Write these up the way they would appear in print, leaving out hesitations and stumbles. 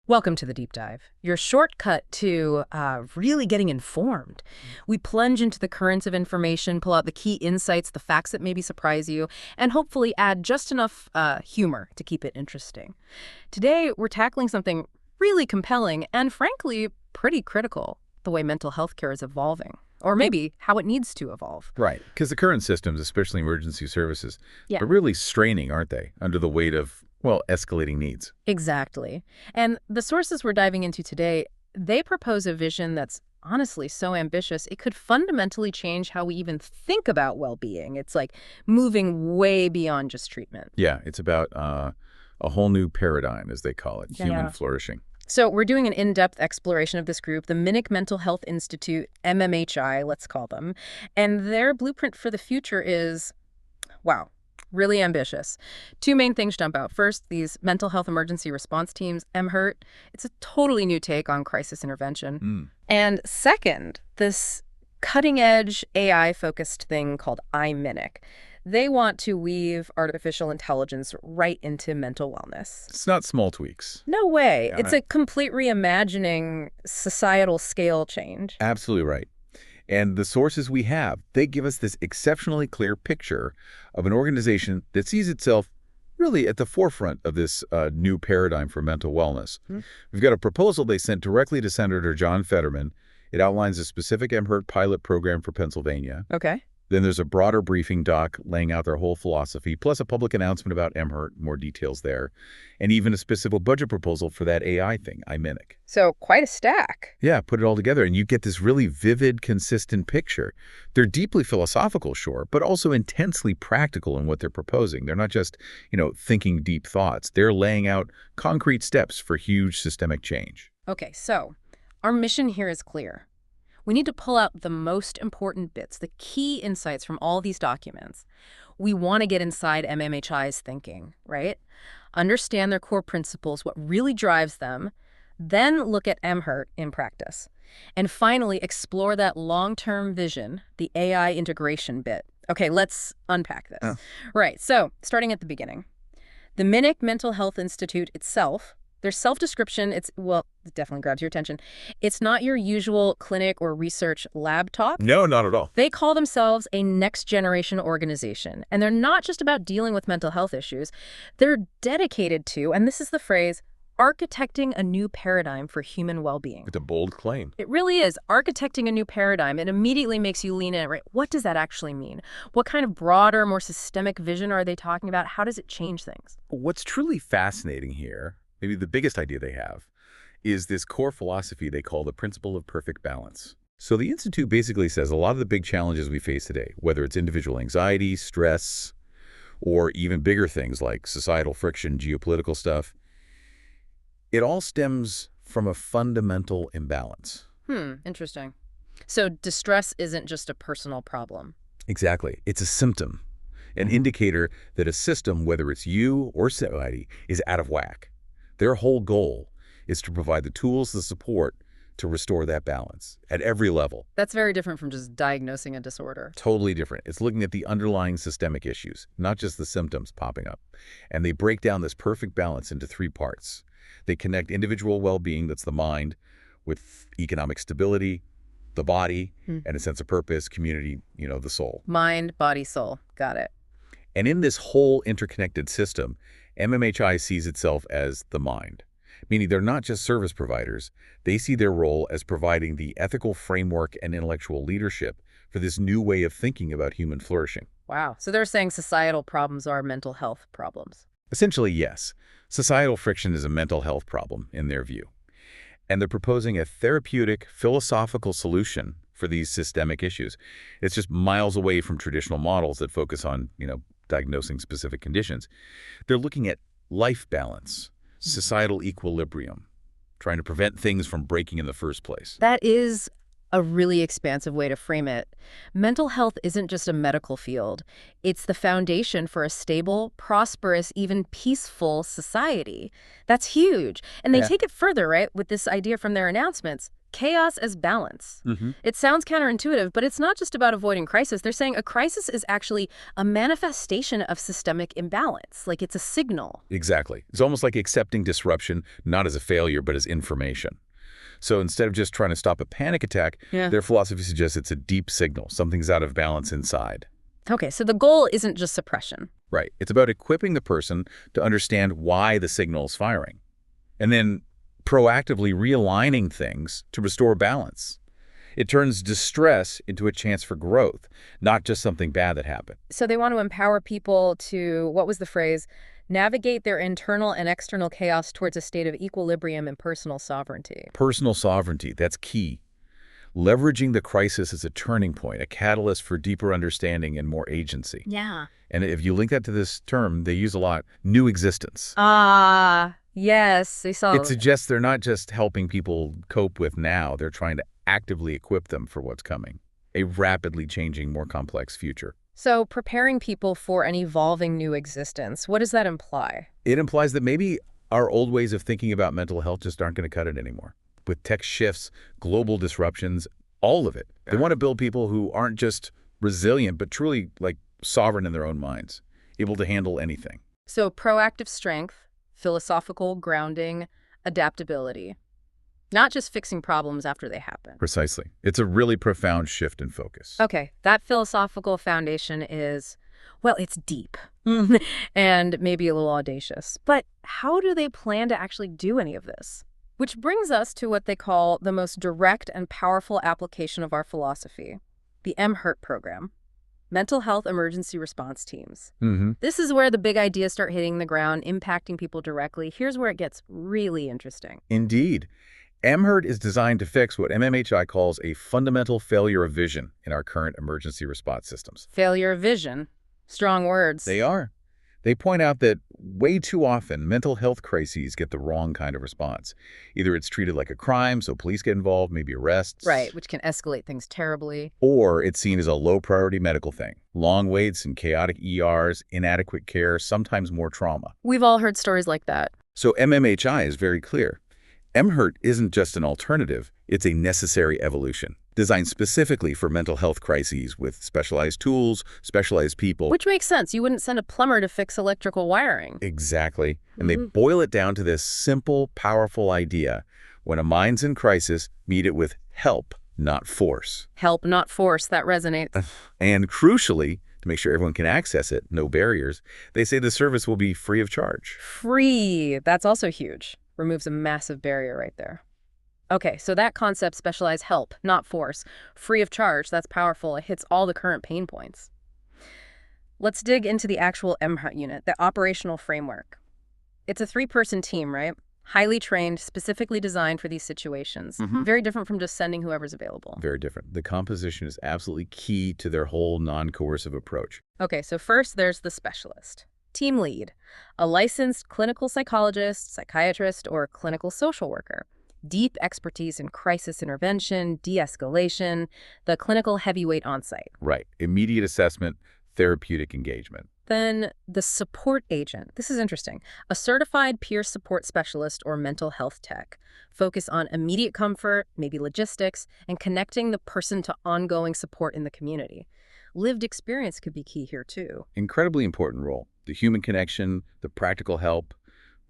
Welcome to the Deep Dive, your shortcut to really getting informed. We plunge into the currents of information, pull out the key insights, the facts that maybe surprise you, and hopefully add just enough humor to keep it interesting. Today, we're tackling something really compelling and, frankly, pretty critical, the way mental health care is evolving. Or maybe how it needs to evolve. Right, because the current systems, especially emergency services, Yeah. are really straining, aren't they, under the weight of, well, escalating needs. Exactly. And the sources we're diving into today, they propose a vision that's honestly so ambitious, it could fundamentally change how we even think about well-being. It's like moving way beyond just treatment. Yeah, it's about a whole new paradigm, as they call it, human Yeah. flourishing. So we're doing an in-depth exploration of this group, the Minnick Mental Health Institute, MMHI, let's call them. And their blueprint for the future is, wow, really ambitious. Two main things jump out. First, these mental health emergency response teams, MHERT. It's a totally new take on crisis intervention. And second, this cutting-edge AI-focused thing called iMinnick. They want to weave artificial intelligence right into mental wellness. It's not small tweaks. No way. Yeah. It's a complete reimagining societal scale change. Absolutely right. And the sources we have, they give us this exceptionally clear picture of an organization that sees itself really at the forefront of this new paradigm for mental wellness. We've got a proposal they sent directly to Senator John Fetterman. It outlines a specific MHERT pilot program for Pennsylvania. Okay. Then there's a broader briefing doc laying out their whole philosophy, plus a public announcement about MHERT, more details there, and even a specific budget proposal for that AI thing, iMinnick. So quite a stack. Yeah, put it all together, and you get this really vivid, consistent picture. They're deeply philosophical, sure, but also intensely practical in what they're proposing. They're not just, thinking deep thoughts. They're laying out concrete steps for huge systemic change. Okay, so our mission here is clear. We need to pull out the most important bits, the key insights from all these documents. We want to get inside MMHI's thinking, right? Understand their core principles, what really drives them, then look at MHERT in practice. And finally, explore that long-term vision, the AI integration bit. Okay, let's unpack this. Right, so starting at the beginning. The Minnick Mental Health Institute itself, their self-description, it definitely grabs your attention. It's not your usual clinic or research lab talk. No, not at all. They call themselves a next-generation organization, and they're not just about dealing with mental health issues. They're dedicated to, and this is the phrase, architecting a new paradigm for human well-being. It's a bold claim. It really is. Architecting a new paradigm. It immediately makes you lean in, right? What does that actually mean? What kind of broader, more systemic vision are they talking about? How does it change things? What's truly fascinating here, maybe the biggest idea they have, is this core philosophy they call the principle of perfect balance. So the Institute basically says a lot of the big challenges we face today, whether it's individual anxiety, stress, or even bigger things like societal friction, geopolitical stuff, it all stems from a fundamental imbalance. Interesting. So distress isn't just a personal problem. Exactly. It's a symptom, an indicator that a system, whether it's you or society, is out of whack. Their whole goal is to provide the tools, the support to restore that balance at every level. That's very different from just diagnosing a disorder. Totally different. It's looking at the underlying systemic issues, not just the symptoms popping up. And they break down this perfect balance into three parts. They connect individual well-being, that's the mind, with economic stability, the body, and a sense of purpose, community, the soul. Mind, body, soul. Got it. And in this whole interconnected system, MMHI sees itself as the mind, meaning they're not just service providers. They see their role as providing the ethical framework and intellectual leadership for this new way of thinking about human flourishing. Wow. So they're saying societal problems are mental health problems. Essentially, yes. Societal friction is a mental health problem, in their view. And they're proposing a therapeutic, philosophical solution for these systemic issues. It's just miles away from traditional models that focus on, diagnosing specific conditions. They're looking at life balance, societal equilibrium, trying to prevent things from breaking in the first place. That is a really expansive way to frame it. Mental health isn't just a medical field. It's the foundation for a stable, prosperous, even peaceful society. That's huge. And they take it further, right, with this idea from their announcements. chaos as balance. Mm-hmm. It sounds counterintuitive, but it's not just about avoiding crisis. They're saying a crisis is actually a manifestation of systemic imbalance, like it's a signal. Exactly. It's almost like accepting disruption, not as a failure, but as information. So instead of just trying to stop a panic attack, Yeah. their philosophy suggests it's a deep signal. Something's out of balance inside. Okay, so the goal isn't just suppression. Right. It's about equipping the person to understand why the signal is firing, and then proactively realigning things to restore balance. It turns distress into a chance for growth, not just something bad that happened. So they want to empower people to, what was the phrase, navigate their internal and external chaos towards a state of equilibrium and personal sovereignty. Personal sovereignty, that's key. Leveraging the crisis as a turning point, a catalyst for deeper understanding and more agency. Yeah. And if you link that to this term, they use a lot, new existence. Yes, they saw. It suggests they're not just helping people cope with now, they're trying to actively equip them for what's coming, a rapidly changing, more complex future. So preparing people for an evolving new existence, what does that imply? It implies that maybe our old ways of thinking about mental health just aren't going to cut it anymore. With tech shifts, global disruptions, all of it. They want to build people who aren't just resilient, but truly sovereign in their own minds, able to handle anything. So proactive strength, philosophical grounding, adaptability. Not just fixing problems after they happen. Precisely. It's a really profound shift in focus. Okay, that philosophical foundation is, well, it's deep and maybe a little audacious. But how do they plan to actually do any of this? Which brings us to what they call the most direct and powerful application of our philosophy, the MHERT program, Mental Health Emergency Response Teams. Mm-hmm. This is where the big ideas start hitting the ground, impacting people directly. Here's where it gets really interesting. Indeed. MHERT is designed to fix what MMHI calls a fundamental failure of vision in our current emergency response systems. Failure of vision. Strong words. They are. They point out that way too often mental health crises get the wrong kind of response. Either it's treated like a crime, so police get involved, maybe arrests. Right, which can escalate things terribly. Or it's seen as a low-priority medical thing. Long waits and chaotic ERs, inadequate care, sometimes more trauma. We've all heard stories like that. So MMHI is very clear. MHERT isn't just an alternative, it's a necessary evolution, designed specifically for mental health crises with specialized tools, specialized people. Which makes sense. You wouldn't send a plumber to fix electrical wiring. Exactly. And they boil it down to this simple, powerful idea. When a mind's in crisis, meet it with help, not force. Help, not force. That resonates. And crucially, to make sure everyone can access it, no barriers, they say the service will be free of charge. Free. That's also huge. Removes a massive barrier right there. Okay, so that concept, specialized help, not force, free of charge, that's powerful. It hits all the current pain points. Let's dig into the actual MHERT unit, the operational framework. It's a 3-person team, right? Highly trained, specifically designed for these situations. Very different from just sending whoever's available. Very different. The composition is absolutely key to their whole non-coercive approach. Okay, so first there's the specialist. Team lead, a licensed clinical psychologist, psychiatrist, or clinical social worker. Deep expertise in crisis intervention, de-escalation, the clinical heavyweight on-site. Right. Immediate assessment, therapeutic engagement. Then the support agent. This is interesting. A certified peer support specialist or mental health tech. Focus on immediate comfort, maybe logistics, and connecting the person to ongoing support in the community. Lived experience could be key here too. Incredibly important role. The human connection, the practical help,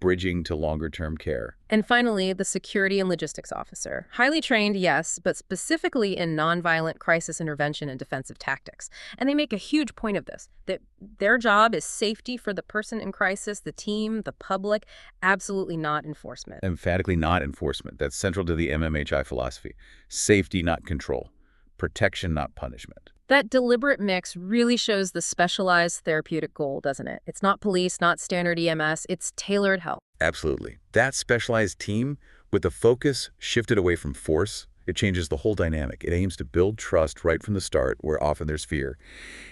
bridging to longer-term care. And finally, the security and logistics officer. Highly trained, yes, but specifically in nonviolent crisis intervention and defensive tactics. And they make a huge point of this, that their job is safety for the person in crisis, the team, the public, absolutely not enforcement. Emphatically not enforcement. That's central to the MMHI philosophy. Safety, not control. Protection, not punishment. That deliberate mix really shows the specialized therapeutic goal, doesn't it? It's not police, not standard EMS, it's tailored help. Absolutely. That specialized team, with the focus shifted away from force, it changes the whole dynamic. It aims to build trust right from the start, where often there's fear.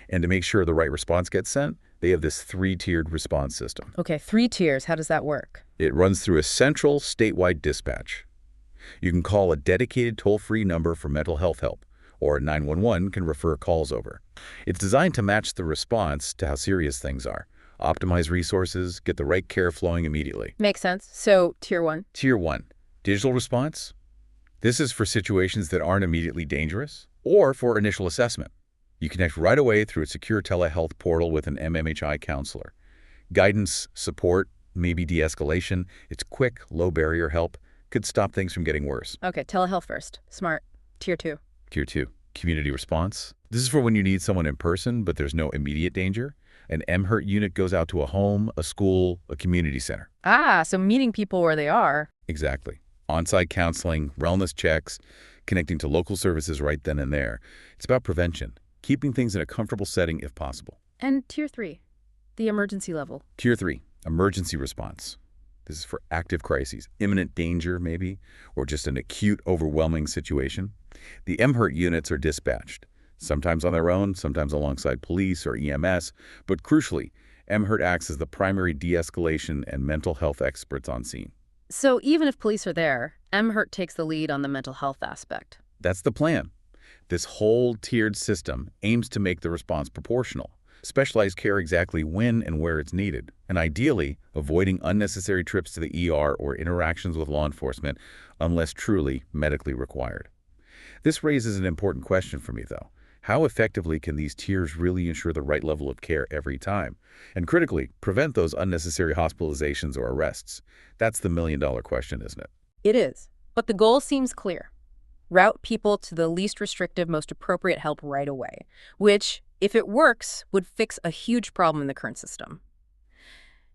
And to make sure the right response gets sent, they have this 3-tiered response system. Okay, 3 tiers. How does that work? It runs through a central statewide dispatch. You can call a dedicated toll-free number for mental health help, or 911 can refer calls over. It's designed to match the response to how serious things are. Optimize resources, get the right care flowing immediately. Makes sense. So, tier 1. Tier 1, digital response, This is for situations that aren't immediately dangerous or for initial assessment. You connect right away through a secure telehealth portal with an MMHI counselor. Guidance, support, maybe de-escalation. It's quick, low-barrier help. Could stop things from getting worse. Okay, telehealth first. Smart. Tier 2. Tier 2, community response. This is for when you need someone in person, but there's no immediate danger. An MHERT unit goes out to a home, a school, a community center. Ah, so meeting people where they are. Exactly. On-site counseling, wellness checks, connecting to local services right then and there. It's about prevention, keeping things in a comfortable setting if possible. And Tier 3, the emergency level. Tier 3, emergency response. This is for active crises, imminent danger maybe, or just an acute, overwhelming situation. The MHERT units are dispatched, sometimes on their own, sometimes alongside police or EMS, but crucially, MHERT acts as the primary de-escalation and mental health experts on scene. So even if police are there, MHERT takes the lead on the mental health aspect. That's the plan. This whole tiered system aims to make the response proportional, specialized care exactly when and where it's needed, and ideally avoiding unnecessary trips to the ER or interactions with law enforcement unless truly medically required. This raises an important question for me, though. How effectively can these tiers really ensure the right level of care every time? And critically, prevent those unnecessary hospitalizations or arrests? That's the million-dollar question, isn't it? It is. But the goal seems clear. Route people to the least restrictive, most appropriate help right away, which, if it works, would fix a huge problem in the current system.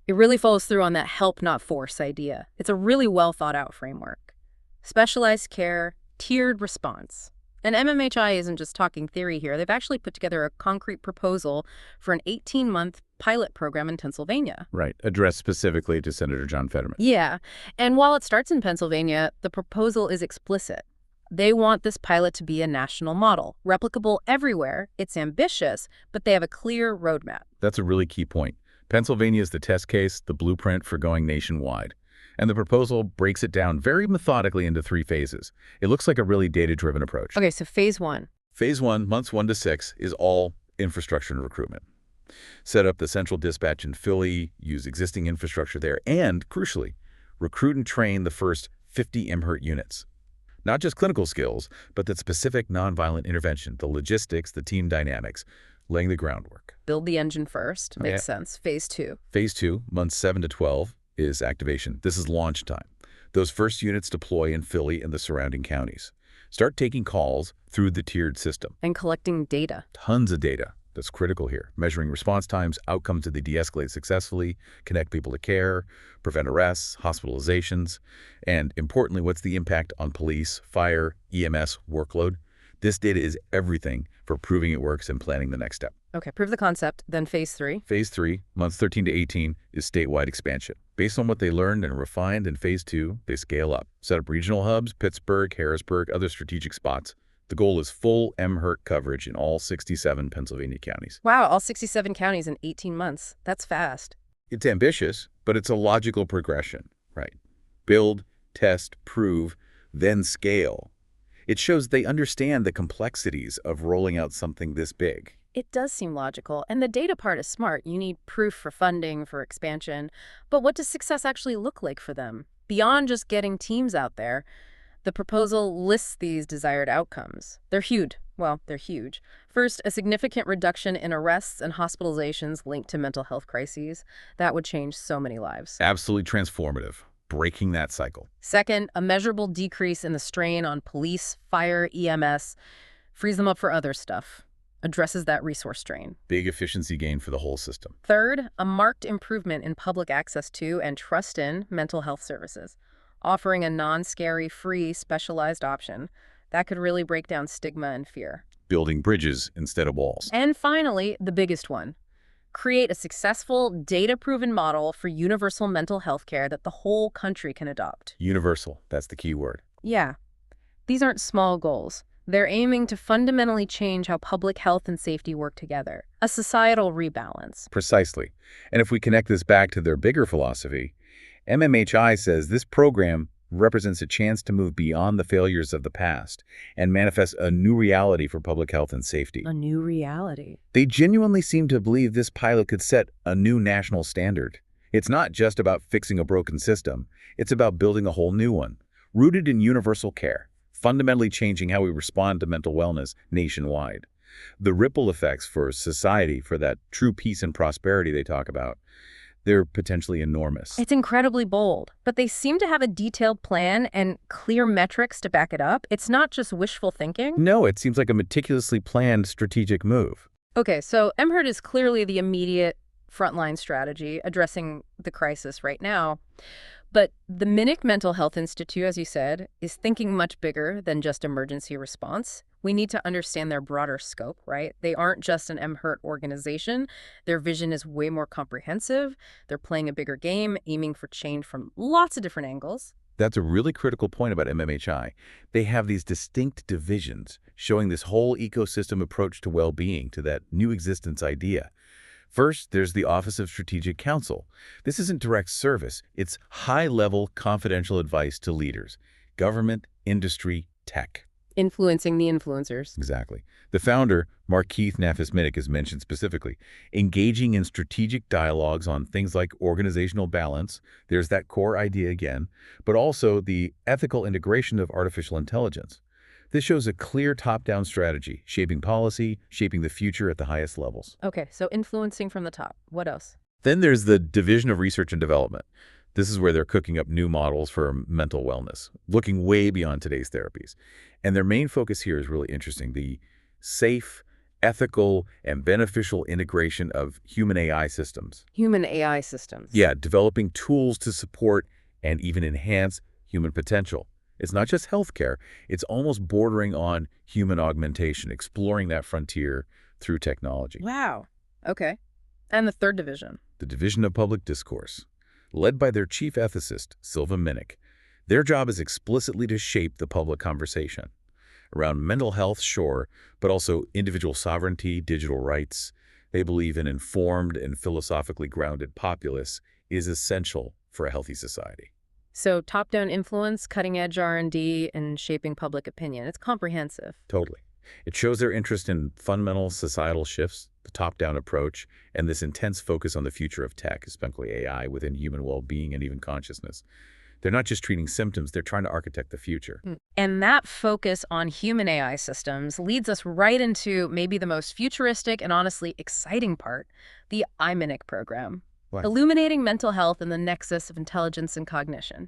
It really follows through on that help, not force idea. It's a really well-thought-out framework. Specialized care, tiered response. And MMHI isn't just talking theory here. They've actually put together a concrete proposal for an 18-month pilot program in Pennsylvania. Right, addressed specifically to Senator John Fetterman. Yeah, and while it starts in Pennsylvania, the proposal is explicit. They want this pilot to be a national model, replicable everywhere. It's ambitious, but they have a clear roadmap. That's a really key point. Pennsylvania is the test case, the blueprint for going nationwide. And the proposal breaks it down very methodically into 3 phases. It looks like a really data-driven approach. Okay, so phase 1. Phase 1, months 1 to 6, is all infrastructure and recruitment. Set up the central dispatch in Philly, use existing infrastructure there, and, crucially, recruit and train the first 50 MHERT units. Not just clinical skills, but that specific nonviolent intervention, the logistics, the team dynamics, laying the groundwork. Build the engine first. Makes sense. Phase 2. Phase 2, months 7 to 12, is activation. This is launch time. Those first units deploy in Philly and the surrounding counties. Start taking calls through the tiered system. And collecting data. Tons of data. That's critical here. Measuring response times, outcomes that they de-escalate successfully, connect people to care, prevent arrests, hospitalizations, and importantly, what's the impact on police, fire, EMS workload? This data is everything for proving it works and planning the next step. Okay, prove the concept. Then phase 3. Phase 3, months 13 to 18, is statewide expansion. Based on what they learned and refined in phase 2, they scale up. Set up regional hubs, Pittsburgh, Harrisburg, other strategic spots. The goal is full MHERT coverage in all 67 Pennsylvania counties. Wow, all 67 counties in 18 months. That's fast. It's ambitious, but it's a logical progression, right? Build, test, prove, then scale. It shows they understand the complexities of rolling out something this big. It does seem logical, and the data part is smart. You need proof for funding, for expansion. But what does success actually look like for them? Beyond just getting teams out there, the proposal lists these desired outcomes. They're huge. Well, they're huge. First, a significant reduction in arrests and hospitalizations linked to mental health crises. That would change so many lives. Absolutely transformative, breaking that cycle. Second, a measurable decrease in the strain on police, fire, EMS, frees them up for other stuff, addresses that resource strain. Big efficiency gain for the whole system. Third, a marked improvement in public access to and trust in mental health services, offering a non-scary, free, specialized option that could really break down stigma and fear. Building bridges instead of walls. And finally, the biggest one. Create a successful, data-proven model for universal mental health care that the whole country can adopt. Universal, that's the key word. Yeah. These aren't small goals. They're aiming to fundamentally change how public health and safety work together. A societal rebalance. Precisely. And if we connect this back to their bigger philosophy, MMHI says this program represents a chance to move beyond the failures of the past and manifest a new reality for public health and safety. A new reality. They genuinely seem to believe this pilot could set a new national standard. It's not just about fixing a broken system. It's about building a whole new one, rooted in universal care, fundamentally changing how we respond to mental wellness nationwide. The ripple effects for society, for that true peace and prosperity they talk about, they're potentially enormous. It's incredibly bold, but they seem to have a detailed plan and clear metrics to back it up. It's not just wishful thinking. No, it seems like a meticulously planned strategic move. Okay, so MHERT is clearly the immediate frontline strategy addressing the crisis right now. But the Minnick Mental Health Institute, as you said, is thinking much bigger than just emergency response. We need to understand their broader scope, right? They aren't just an MHERT organization. Their vision is way more comprehensive. They're playing a bigger game, aiming for change from lots of different angles. That's a really critical point about MMHI. They have these distinct divisions, showing this whole ecosystem approach to well-being, to that new existence idea. First, there's the Office of Strategic Counsel. This isn't direct service. It's high-level confidential advice to leaders, government, industry, tech. Influencing the influencers. Exactly. The founder, Markeith Nafis-Minnick, is mentioned specifically. Engaging in strategic dialogues on things like organizational balance, there's that core idea again, but also the ethical integration of artificial intelligence. This shows a clear top-down strategy, shaping policy, shaping the future at the highest levels. Okay, so influencing from the top. What else? Then there's the Division of Research and Development. This is where they're cooking up new models for mental wellness, looking way beyond today's therapies. And their main focus here is really interesting, the safe, ethical, and beneficial integration of human AI systems. Human AI systems. Yeah, developing tools to support and even enhance human potential. It's not just healthcare, it's almost bordering on human augmentation, exploring that frontier through technology. Wow. Okay. And the third division? The Division of Public Discourse, led by their chief ethicist, Sylva Minnick. Their job is explicitly to shape the public conversation around mental health, sure, but also individual sovereignty, digital rights. They believe an informed and philosophically grounded populace is essential for a healthy society. So top-down influence, cutting-edge R&D, and shaping public opinion. It's comprehensive. Totally. It shows their interest in fundamental societal shifts, the top-down approach, and this intense focus on the future of tech, especially AI, within human well-being and even consciousness. They're not just treating symptoms, they're trying to architect the future. And that focus on human AI systems leads us right into maybe the most futuristic and honestly exciting part, the Minnick program. What? Illuminating mental health in the nexus of intelligence and cognition.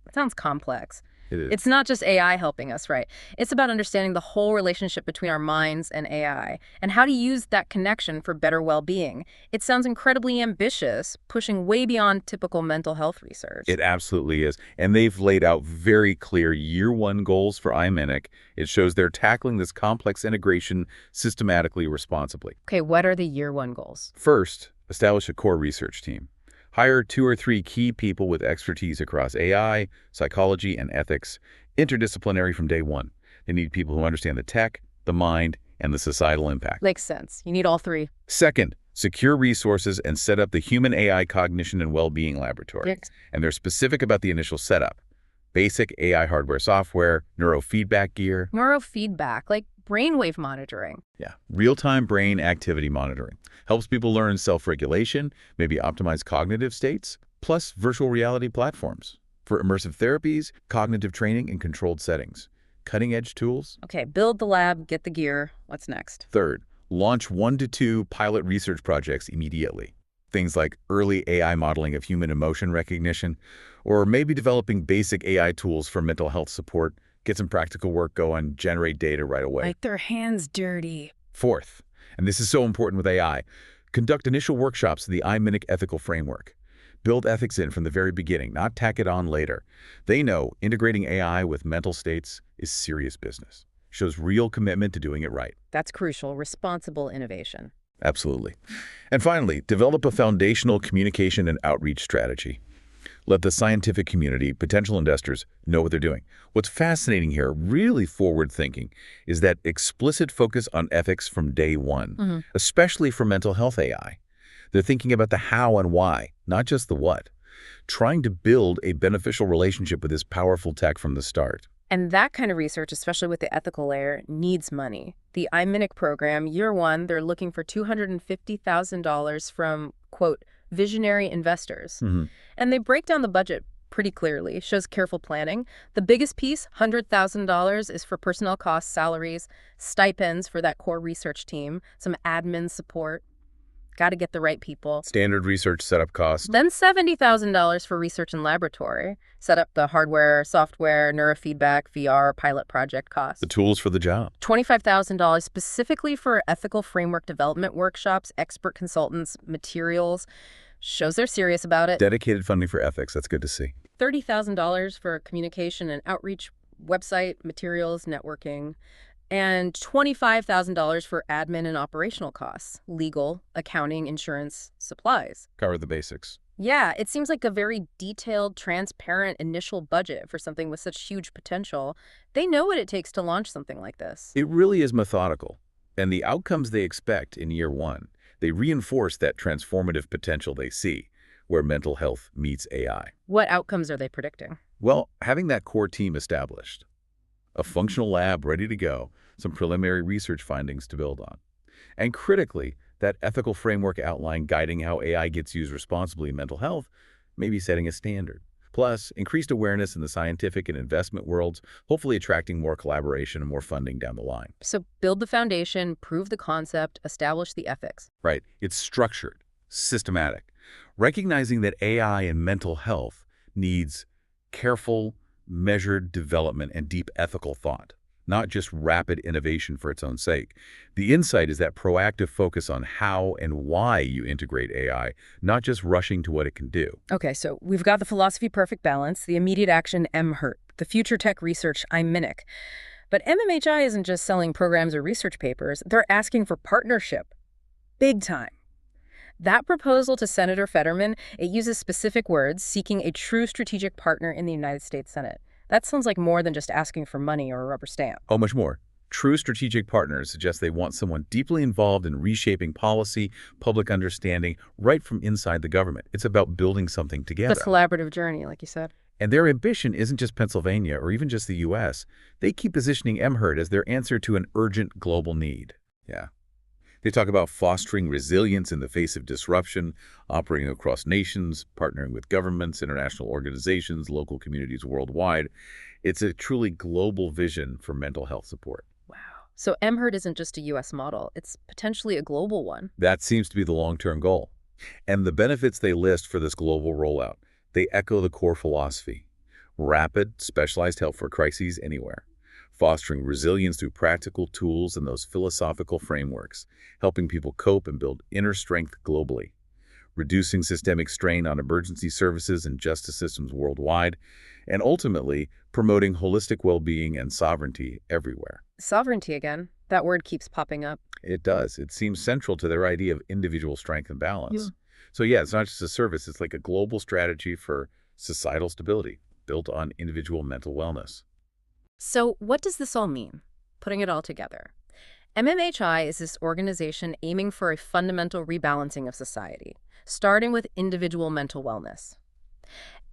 It sounds complex. It is. It's not just AI helping us, right? It's about understanding the whole relationship between our minds and AI and how to use that connection for better well-being. It sounds incredibly ambitious, pushing way beyond typical mental health research. It absolutely is. And they've laid out very clear year-one goals for Minnick. It shows they're tackling this complex integration systematically, responsibly. Okay, what are the year-one goals? First, establish a core research team. Hire 2 or 3 key people with expertise across AI, psychology, and ethics, interdisciplinary from day one. They need people who understand the tech, the mind, and the societal impact. Makes sense. You need all three. Second, secure resources and set up the Human AI Cognition and Wellbeing Laboratory. Yes. And they're specific about the initial setup. Basic AI hardware, software, neurofeedback gear. Neurofeedback, like brainwave monitoring. Yeah, real-time brain activity monitoring. Helps people learn self-regulation, maybe optimize cognitive states, plus virtual reality platforms for immersive therapies, cognitive training, and controlled settings. Cutting-edge tools. Okay, build the lab, get the gear. What's next? Third, launch 1 to 2 pilot research projects immediately. Things like early AI modeling of human emotion recognition, or maybe developing basic AI tools for mental health support. Get some practical work going, generate data right away. Like their hands dirty. Fourth, and this is so important with AI, conduct initial workshops of the Minnick ethical framework. Build ethics in from the very beginning, not tack it on later. They know integrating AI with mental states is serious business. Shows real commitment to doing it right. That's crucial. Responsible innovation. Absolutely. And finally, develop a foundational communication and outreach strategy. Let the scientific community, potential investors, know what they're doing. What's fascinating here, really forward-thinking, is that explicit focus on ethics from day one, especially for mental health AI. They're thinking about the how and why, not just the what, trying to build a beneficial relationship with this powerful tech from the start. And that kind of research, especially with the ethical layer, needs money. The Minnick program, year one, they're looking for $250,000 from, quote, visionary investors. And they break down the budget pretty clearly, shows careful planning. The biggest piece, $100,000, is for personnel costs, salaries, stipends for that core research team, some admin support. Got to get the right people. Standard research setup cost. Then $70,000 for research and laboratory. Set up the hardware, software, neurofeedback, VR, pilot project costs. The tools for the job. $25,000 specifically for ethical framework development workshops, expert consultants, materials. Shows they're serious about it. Dedicated funding for ethics. That's good to see. $30,000 for communication and outreach, website, materials, networking. And $25,000 for admin and operational costs, legal, accounting, insurance, supplies. Cover the basics. Yeah, it seems like a very detailed, transparent initial budget for something with such huge potential. They know what it takes to launch something like this. It really is methodical. And the outcomes they expect in year one, they reinforce that transformative potential they see, where mental health meets AI. What outcomes are they predicting? Well, having that core team established, a functional lab ready to go, some preliminary research findings to build on. And critically, that ethical framework outline guiding how AI gets used responsibly in mental health, maybe setting a standard. Plus, increased awareness in the scientific and investment worlds, hopefully attracting more collaboration and more funding down the line. So build the foundation, prove the concept, establish the ethics. Right. It's structured, systematic, recognizing that AI in mental health needs careful, measured development and deep ethical thought, not just rapid innovation for its own sake. The insight is that proactive focus on how and why you integrate AI, not just rushing to what it can do. Okay, so we've got the philosophy perfect balance, the immediate action MHERT, the future tech research Minnick. But MMHI isn't just selling programs or research papers, they're asking for partnership. Big time. That proposal to Senator Fetterman, it uses specific words, seeking a true strategic partner in the United States Senate. That sounds like more than just asking for money or a rubber stamp. Oh, much more. True strategic partners suggest they want someone deeply involved in reshaping policy, public understanding, right from inside the government. It's about building something together. The collaborative journey, like you said. And their ambition isn't just Pennsylvania or even just the U.S. They keep positioning MHERT as their answer to an urgent global need. Yeah. They talk about fostering resilience in the face of disruption, operating across nations, partnering with governments, international organizations, local communities worldwide. It's a truly global vision for mental health support. Wow. So MHERT isn't just a U.S. model. It's potentially a global one. That seems to be the long-term goal. And the benefits they list for this global rollout, they echo the core philosophy. Rapid, specialized help for crises anywhere. Fostering resilience through practical tools and those philosophical frameworks, helping people cope and build inner strength globally, reducing systemic strain on emergency services and justice systems worldwide, and ultimately promoting holistic well-being and sovereignty everywhere. Sovereignty again. That word keeps popping up. It does. It seems central to their idea of individual strength and balance. So yeah, it's not just a service. It's like a global strategy for societal stability built on individual mental wellness. So what does this all mean? Putting it all together. MMHI is this organization aiming for a fundamental rebalancing of society, starting with individual mental wellness.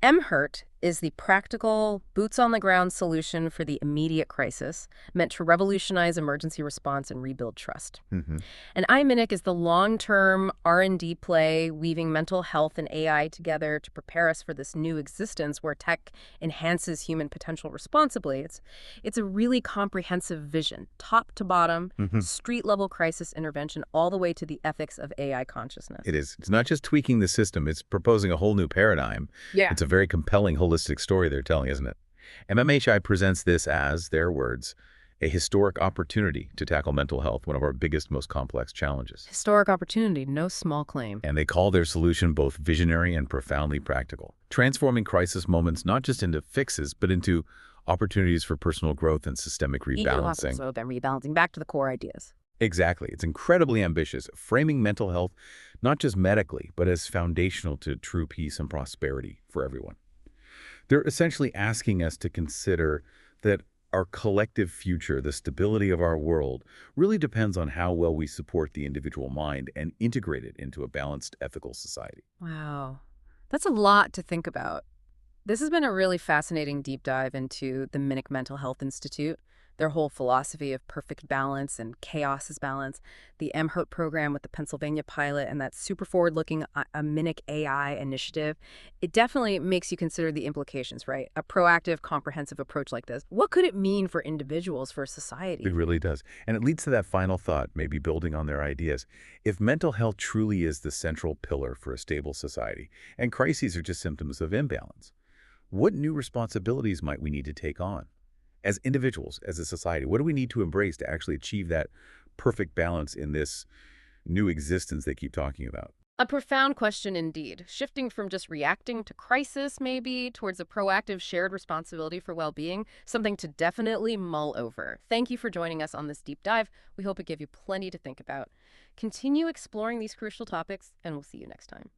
MHERT is the practical, boots-on-the-ground solution for the immediate crisis, meant to revolutionize emergency response and rebuild trust. And Minnick is the long-term R&D play, weaving mental health and AI together to prepare us for this new existence where tech enhances human potential responsibly. It's a really comprehensive vision, top to bottom, street-level crisis intervention, all the way to the ethics of AI consciousness. It is. It's not just tweaking the system. It's proposing a whole new paradigm. Yeah. It's a very compelling holistic story they're telling, isn't it? MMHI presents this as, their words, a historic opportunity to tackle mental health, one of our biggest, most complex challenges. Historic opportunity, no small claim. And they call their solution both visionary and profoundly practical, transforming crisis moments not just into fixes, but into opportunities for personal growth and systemic rebalancing. So then rebalancing back to the core ideas. Exactly. It's incredibly ambitious, framing mental health not just medically, but as foundational to true peace and prosperity for everyone. They're essentially asking us to consider that our collective future, the stability of our world, really depends on how well we support the individual mind and integrate it into a balanced, ethical society. Wow. That's a lot to think about. This has been a really fascinating deep dive into the Minnick Mental Health Institute. their whole philosophy of perfect balance and chaos is balance, the MHERT program with the Pennsylvania pilot, and that super forward-looking Minnick AI initiative, it definitely makes you consider the implications, right? A proactive, comprehensive approach like this. What could it mean for individuals, for It society? really does. And it leads to that final thought, maybe building on their ideas. If mental health truly is the central pillar for a stable society, and crises are just symptoms of imbalance, what new responsibilities might we need to take on? As individuals, as a society, what do we need to embrace to actually achieve that perfect balance in this new existence they keep talking about? A profound question indeed, shifting from just reacting to crisis, maybe, towards a proactive shared responsibility for well-being, something to definitely mull over. Thank you for joining us on this deep dive. We hope it gave you plenty to think about. Continue exploring these crucial topics, and we'll see you next time.